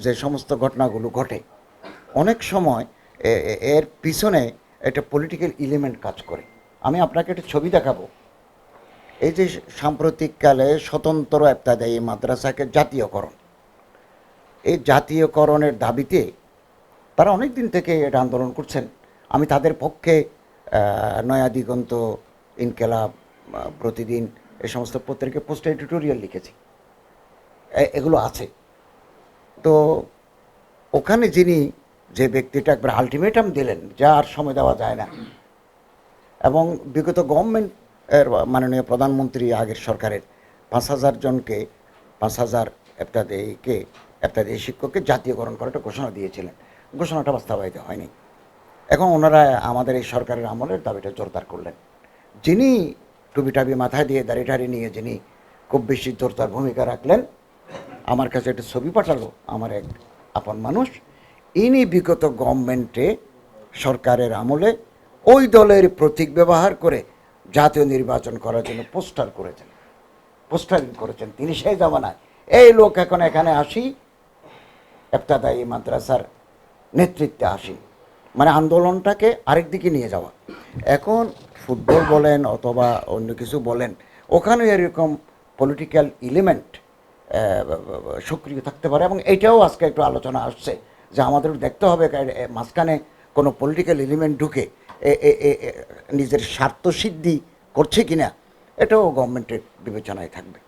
যে সমস্ত ঘটনাগুলো ঘটে অনেক সময় এর পিছনে একটা পলিটিক্যাল এলিমেন্ট কাজ করে। আমি আপনাকে একটা ছবি দেখাবো। এই যে সাম্প্রতিককালে স্বতন্ত্র ইবতেদায়ী মাদ্রাসাকে জাতীয়করণ, এই জাতীয়করণের দাবিতে তারা অনেক দিন থেকে এটা আন্দোলন করছেন। আমি তাদের পক্ষে নয়া দিগন্ত, ইনকেলাব, প্রতিদিন এই সমস্ত পত্রিকায় পোস্ট এডিটোরিয়াল লিখেছি, এগুলো আছে। তো ওখানে যিনি যে ব্যক্তিটা একবার আলটিমেটাম দিলেন যা আর সময় দেওয়া যায় না, এবং বিগত গভর্নমেন্ট এর মাননীয় প্রধানমন্ত্রী আগের সরকারের 5,000 জনকে, 5,000 ইবতেদায়ী শিক্ষককে জাতীয়করণ করাটা ঘোষণা দিয়েছিলেন। ঘোষণাটা বাস্তবায়িত হয়নি। এখন ওনারা আমাদের এই সরকারের আমলের দাবিটা জোরদার করলেন। যিনি টুপি টাবি মাথায় দিয়ে দাড়ি টাড়ি নিয়ে যিনি খুব বেশি জোরদার ভূমিকা রাখলেন, আমার কাছে একটা ছবি পাঠালো আমার এক আপন মানুষ। ইনি বিগত গভর্নমেন্টে সরকারের আমলে ওই দলের প্রতীক ব্যবহার করে জাতীয় নির্বাচন করার জন্য পোস্টারিং করেছেন। তিনি সেই জামানায় এই লোক এখন এখানে আসি ইবতেদায়ী মাদ্রাসার নেতৃত্বে আসি, মানে আন্দোলনটাকে আরেক দিকে নিয়ে যাওয়া। এখন ফুটবল বলেন অথবা অন্য কিছু বলেন, ওখানে এরকম পলিটিক্যাল এলিমেন্ট সক্রিয় থাকতে পারে, এবং এটাও আজকে একটু আলোচনা আসছে যে আমাদের দেখতে হবে মাঝখানে কোনো পলিটিক্যাল এলিমেন্ট ঢুকে নিজের স্বার্থসিদ্ধি করছে কিনা, এটাও গভর্নমেন্টের বিবেচনায় থাকবে।